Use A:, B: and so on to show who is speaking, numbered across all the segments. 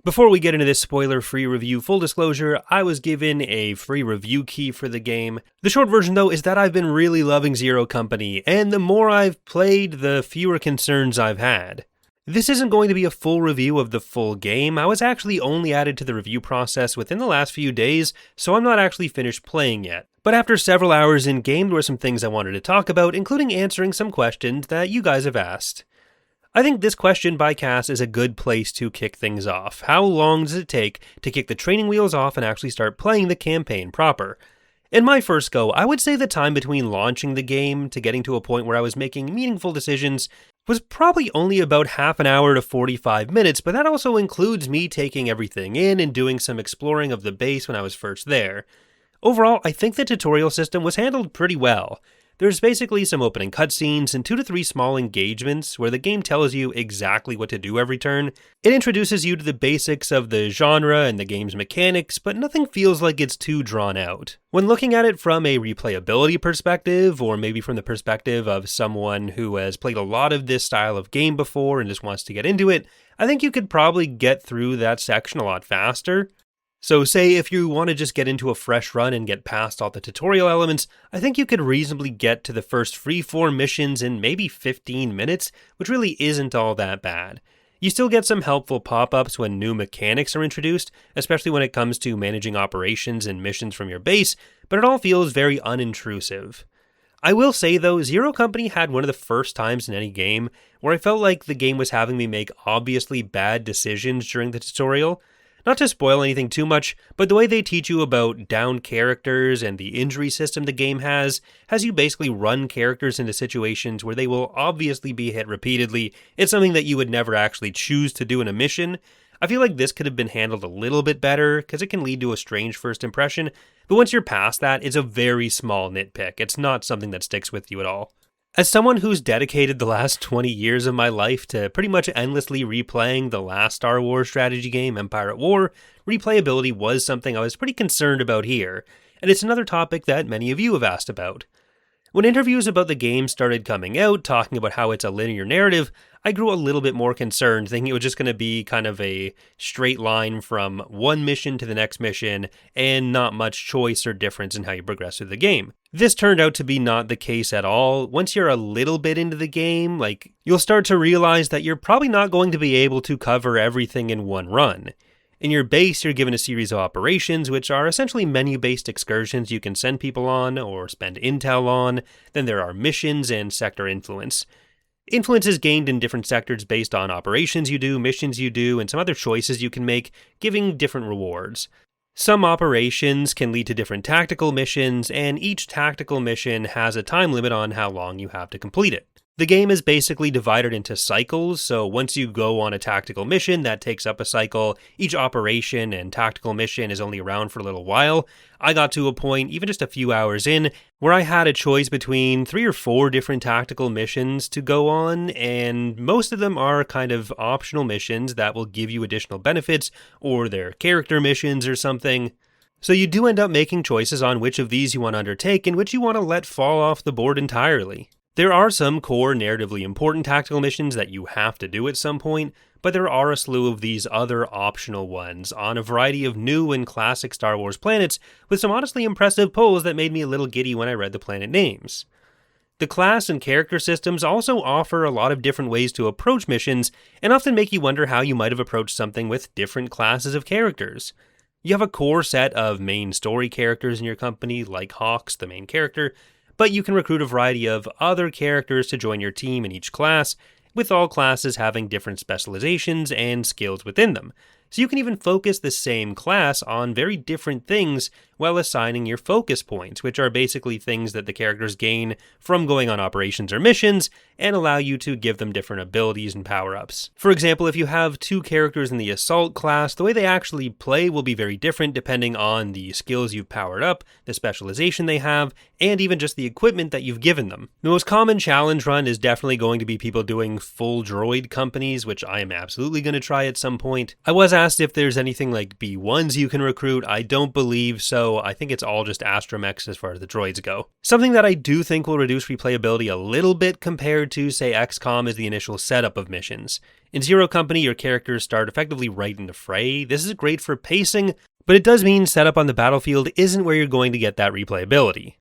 A: Before we get into this spoiler-free review, full disclosure, I was given a free review key for the game. The short version though is that I've been really loving Zero Company, and the more I've played, the fewer concerns I've had. This isn't going to be a full review of the full game. I was actually only added to the review process within the last few days, so I'm not actually finished playing yet. But after several hours in game, there were some things I wanted to talk about, including answering some questions that you guys have asked. I think this question by Cass is a good place to kick things off. How long does it take to kick the training wheels off and actually start playing the campaign proper? In my first go, I would say the time between launching the game to getting to a point where I was making meaningful decisions was probably only about half an hour to 45 minutes, but that also includes me taking everything in and doing some exploring of the base when I was first there. Overall, I think the tutorial system was handled pretty well. There's basically some opening cutscenes and 2 to 3 small engagements where the game tells you exactly what to do every turn. It introduces you to the basics of the genre and the game's mechanics, but nothing feels like it's too drawn out. When looking at it from a replayability perspective, or maybe from the perspective of someone who has played a lot of this style of game before and just wants to get into it, I think you could probably get through that section a lot faster. So say if you want to just get into a fresh run and get past all the tutorial elements, I think you could reasonably get to the first free-form missions in maybe 15 minutes, which really isn't all that bad. You still get some helpful pop-ups when new mechanics are introduced, especially when it comes to managing operations and missions from your base, but it all feels very unintrusive. I will say though, Zero Company had one of the first times in any game where I felt like the game was having me make obviously bad decisions during the tutorial. Not to spoil anything too much, but the way they teach you about down characters and the injury system the game has you basically run characters into situations where they will obviously be hit repeatedly. It's something that you would never actually choose to do in a mission. I feel like this could have been handled a little bit better, because it can lead to a strange first impression, but once you're past that, it's a very small nitpick. It's not something that sticks with you at all. As someone who's dedicated the last 20 years of my life to pretty much endlessly replaying the last Star Wars strategy game, Empire at War, replayability was something I was pretty concerned about here, and it's another topic that many of you have asked about. When interviews about the game started coming out, talking about how it's a linear narrative, I grew a little bit more concerned, thinking it was just going to be kind of a straight line from one mission to the next mission, and not much choice or difference in how you progress through the game. This turned out to be not the case at all. Once you're a little bit into the game, you'll start to realize that you're probably not going to be able to cover everything in one run. In your base, you're given a series of operations, which are essentially menu-based excursions you can send people on or spend intel on. Then there are missions and sector influence. Influence is gained in different sectors based on operations you do, missions you do, and some other choices you can make, giving different rewards. Some operations can lead to different tactical missions, and each tactical mission has a time limit on how long you have to complete it. The game is basically divided into cycles, so once you go on a tactical mission, that takes up a cycle. Each operation and tactical mission is only around for a little while. I got to a point, even just a few hours in, where I had a choice between 3 or 4 different tactical missions to go on, and most of them are kind of optional missions that will give you additional benefits, or they're character missions or something. So you do end up making choices on which of these you want to undertake and which you want to let fall off the board entirely. There are some core narratively important tactical missions that you have to do at some point, but there are a slew of these other optional ones on a variety of new and classic Star Wars planets with some honestly impressive pulls that made me a little giddy when I read the planet names. The class and character systems also offer a lot of different ways to approach missions and often make you wonder how you might have approached something with different classes of characters. You have a core set of main story characters in your company, like Hawks, the main character, but you can recruit a variety of other characters to join your team in each class, with all classes having different specializations and skills within them. So you can even focus the same class on very different things while assigning your focus points, which are basically things that the characters gain from going on operations or missions and allow you to give them different abilities and power-ups. For example, if you have 2 characters in the Assault class, the way they actually play will be very different depending on the skills you've powered up, the specialization they have, and even just the equipment that you've given them. The most common challenge run is definitely going to be people doing full droid companies, which I am absolutely going to try at some point. I was asked if there's anything like B1s you can recruit. I don't believe so. I think it's all just astromechs as far as the droids go. Something that I do think will reduce replayability a little bit compared to, say, XCOM is the initial setup of missions. In Zero Company, your characters start effectively right in the fray. This is great for pacing, but it does mean setup on the battlefield isn't where you're going to get that replayability.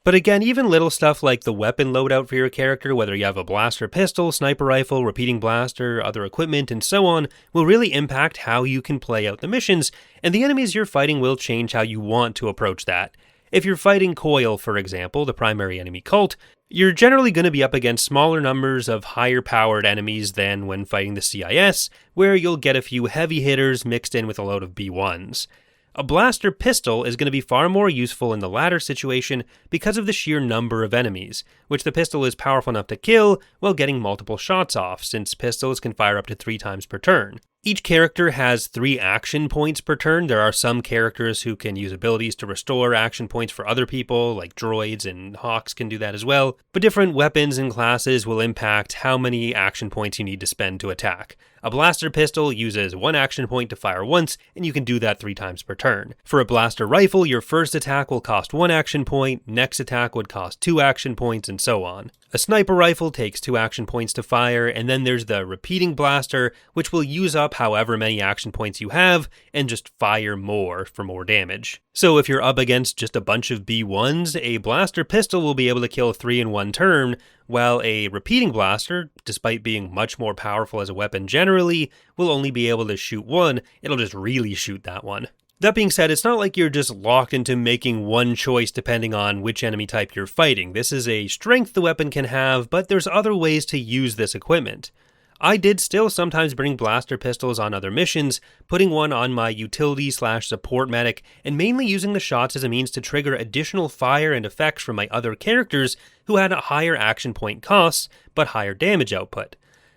A: But again, even little stuff like the weapon loadout for your character, whether you have a blaster pistol, sniper rifle, repeating blaster, other equipment, and so on, will really impact how you can play out the missions, and the enemies you're fighting will change how you want to approach that. If you're fighting Coil, for example, the primary enemy cult, you're generally going to be up against smaller numbers of higher powered enemies than when fighting the CIS, where you'll get a few heavy hitters mixed in with a load of B1s. A blaster pistol is going to be far more useful in the latter situation because of the sheer number of enemies, which the pistol is powerful enough to kill while getting multiple shots off, since pistols can fire up to 3 times per turn. Each character has 3 action points per turn. There are some characters who can use abilities to restore action points for other people, like droids and Hawks can do that as well, but different weapons and classes will impact how many action points you need to spend to attack. A blaster pistol uses 1 action point to fire once, and you can do that 3 times per turn. For a blaster rifle, your first attack will cost 1 action point, next attack would cost 2 action points, and so on. A sniper rifle takes 2 action points to fire, and then there's the repeating blaster, which will use up however many action points you have, and just fire more for more damage. So if you're up against just a bunch of B1s, a blaster pistol will be able to kill 3 in 1 turn, while a repeating blaster, despite being much more powerful as a weapon generally, will only be able to shoot 1, it'll just really shoot that one. That being said, it's not like you're just locked into making one choice depending on which enemy type you're fighting. This is a strength the weapon can have, but there's other ways to use this equipment. I did still sometimes bring blaster pistols on other missions, putting one on my utility/support medic, and mainly using the shots as a means to trigger additional fire and effects from my other characters who had higher action point costs, but higher damage output.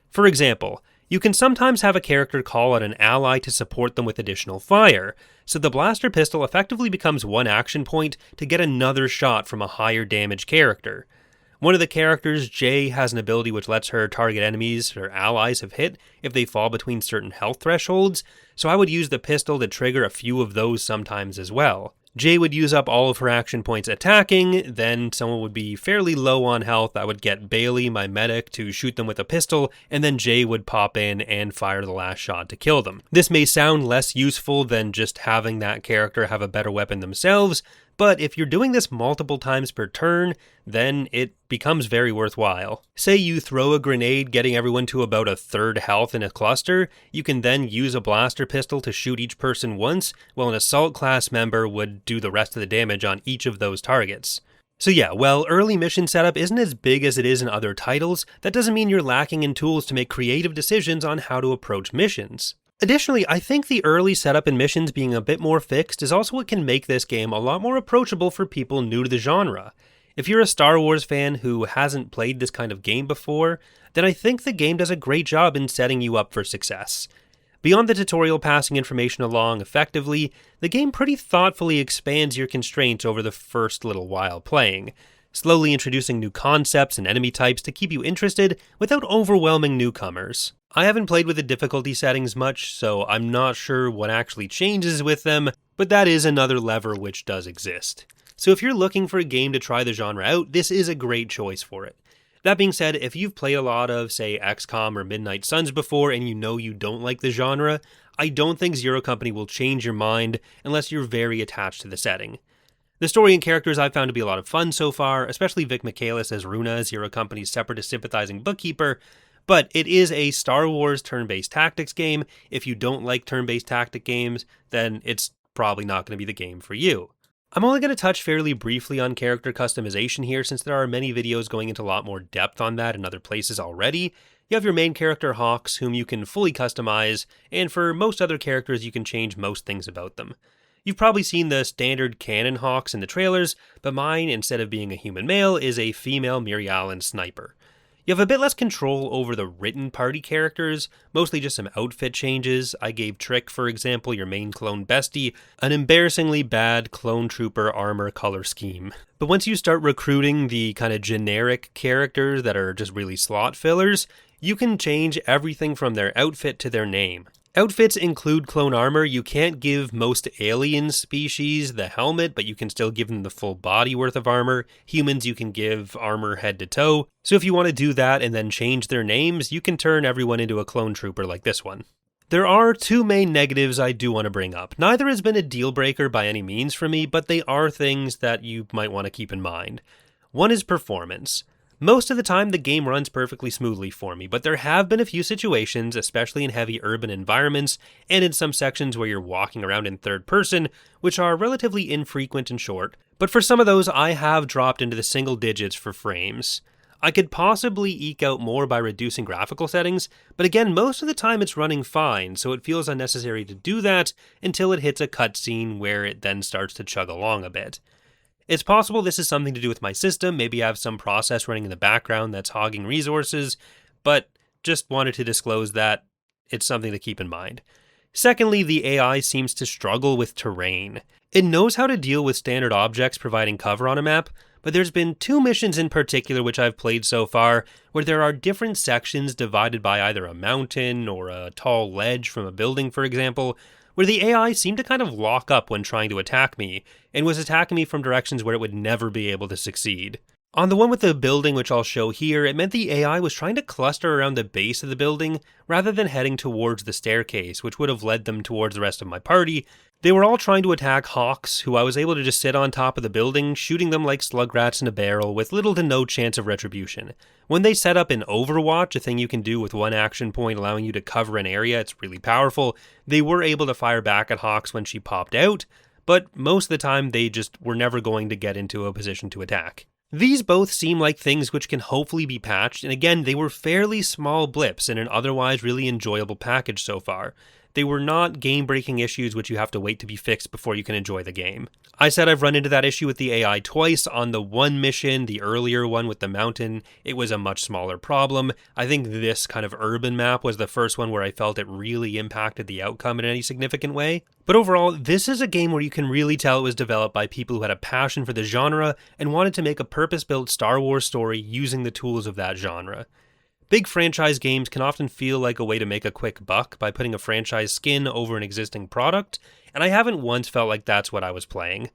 A: For example, you can sometimes have a character call on an ally to support them with additional fire, so the blaster pistol effectively becomes 1 action point to get another shot from a higher damage character. One of the characters, Jay, has an ability which lets her target enemies her allies have hit if they fall between certain health thresholds, so I would use the pistol to trigger a few of those sometimes as well. Jay would use up all of her action points attacking, then someone would be fairly low on health. I would get Bailey, my medic, to shoot them with a pistol, and then Jay would pop in and fire the last shot to kill them. This may sound less useful than just having that character have a better weapon themselves, but if you're doing this multiple times per turn, then it becomes very worthwhile. Say you throw a grenade getting everyone to about a third health in a cluster, you can then use a blaster pistol to shoot each person once, while an assault class member would do the rest of the damage on each of those targets. So yeah, while early mission setup isn't as big as it is in other titles, that doesn't mean you're lacking in tools to make creative decisions on how to approach missions. Additionally, I think the early setup and missions being a bit more fixed is also what can make this game a lot more approachable for people new to the genre. If you're a Star Wars fan who hasn't played this kind of game before, then I think the game does a great job in setting you up for success. Beyond the tutorial passing information along effectively, the game pretty thoughtfully expands your constraints over the first little while playing, slowly introducing new concepts and enemy types to keep you interested without overwhelming newcomers. I haven't played with the difficulty settings much, so I'm not sure what actually changes with them, but that is another lever which does exist. So if you're looking for a game to try the genre out, this is a great choice for it. That being said, if you've played a lot of, say, XCOM or Midnight Suns before and you know you don't like the genre, I don't think Zero Company will change your mind unless you're very attached to the setting. The story and characters I've found to be a lot of fun so far, especially Vic Michaelis as Runa, Zero Company's separatist sympathizing bookkeeper, but it is a Star Wars turn-based tactics game. If you don't like turn-based tactic games, then it's probably not going to be the game for you. I'm only going to touch fairly briefly on character customization here, since there are many videos going into a lot more depth on that in other places already. You have your main character Hawks, whom you can fully customize, and for most other characters you can change most things about them. You've probably seen the standard canon Hawks in the trailers, but mine, instead of being a human male, is a female Mirialan sniper. You have a bit less control over the written party characters, mostly just some outfit changes. I gave Trick, for example, your main clone bestie, an embarrassingly bad clone trooper armor color scheme. But once you start recruiting the kind of generic characters that are just really slot fillers, you can change everything from their outfit to their name. Outfits include clone armor. You can't give most alien species the helmet, but you can still give them the full body worth of armor. Humans, you can give armor head to toe. So if you want to do that and then change their names, you can turn everyone into a clone trooper like this one. There are two main negatives I do want to bring up. Neither has been a deal breaker by any means for me, but they are things that you might want to keep in mind. One is performance. Most of the time, the game runs perfectly smoothly for me, but there have been a few situations, especially in heavy urban environments, and in some sections where you're walking around in third person, which are relatively infrequent and short, but for some of those, I have dropped into the single digits for frames. I could possibly eke out more by reducing graphical settings, but again, most of the time it's running fine, so it feels unnecessary to do that until it hits a cutscene where it then starts to chug along a bit. It's possible this is something to do with my system, maybe I have some process running in the background that's hogging resources, but just wanted to disclose that it's something to keep in mind. Secondly, the AI seems to struggle with terrain. It knows how to deal with standard objects providing cover on a map, but there's been two missions in particular which I've played so far, where there are different sections divided by either a mountain or a tall ledge from a building, for example, where the AI seemed to kind of lock up when trying to attack me, and was attacking me from directions where it would never be able to succeed. On the one with the building, which I'll show here, it meant the AI was trying to cluster around the base of the building, rather than heading towards the staircase, which would have led them towards the rest of my party. They were all trying to attack hawks, who I was able to just sit on top of the building, shooting them like slug rats in a barrel, with little to no chance of retribution. When they set up an Overwatch, a thing you can do with one action point allowing you to cover an area, it's really powerful, they were able to fire back at hawks when she popped out, but most of the time they just were never going to get into a position to attack. These both seem like things which can hopefully be patched, and again, they were fairly small blips in an otherwise really enjoyable package so far. They were not game-breaking issues which you have to wait to be fixed before you can enjoy the game. I said I've run into that issue with the AI twice. On the one mission, the earlier one with the mountain, it was a much smaller problem. I think this kind of urban map was the first one where I felt it really impacted the outcome in any significant way. But overall, this is a game where you can really tell it was developed by people who had a passion for the genre and wanted to make a purpose-built Star Wars story using the tools of that genre. Big franchise games can often feel like a way to make a quick buck by putting a franchise skin over an existing product, and I haven't once felt like that's what I was playing.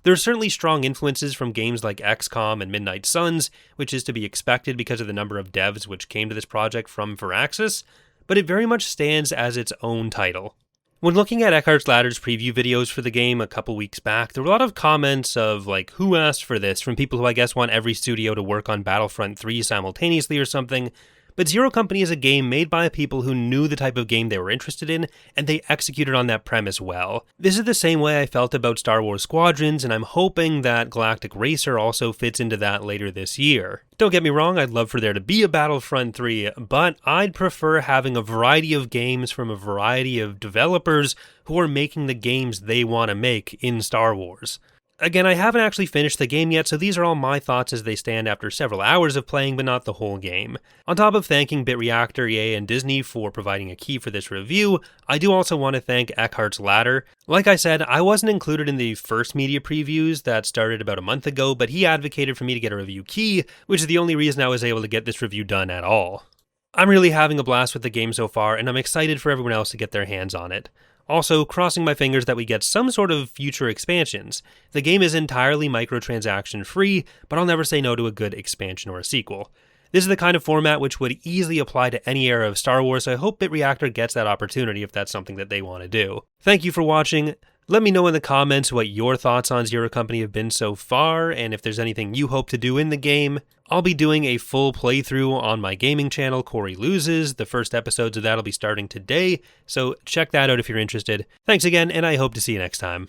A: There are certainly strong influences from games like XCOM and Midnight Suns, which is to be expected because of the number of devs which came to this project from Firaxis, but it very much stands as its own title. When looking at Eckhart's Ladder's preview videos for the game a couple weeks back, there were a lot of comments of like, who asked for this, from people who I guess want every studio to work on Battlefront 3 simultaneously or something. But Zero Company is a game made by people who knew the type of game they were interested in, and they executed on that premise well. This is the same way I felt about Star Wars Squadrons, and I'm hoping that Galactic Racer also fits into that later this year. Don't get me wrong, I'd love for there to be a Battlefront 3, but I'd prefer having a variety of games from a variety of developers who are making the games they want to make in Star Wars. Again, I haven't actually finished the game yet, so these are all my thoughts as they stand after several hours of playing, but not the whole game. On top of thanking BitReactor, EA, and Disney for providing a key for this review, I do also want to thank Eckhart's Ladder. Like I said, I wasn't included in the first media previews that started about a month ago, but he advocated for me to get a review key, which is the only reason I was able to get this review done at all. I'm really having a blast with the game so far, and I'm excited for everyone else to get their hands on it. Also, crossing my fingers that we get some sort of future expansions. The game is entirely microtransaction free, but I'll never say no to a good expansion or a sequel. This is the kind of format which would easily apply to any era of Star Wars, so I hope BitReactor gets that opportunity if that's something that they want to do. Thank you for watching. Let me know in the comments what your thoughts on Zero Company have been so far, and if there's anything you hope to do in the game. I'll be doing a full playthrough on my gaming channel, Corey Loses. The first episodes of that will be starting today, so check that out if you're interested. Thanks again, and I hope to see you next time.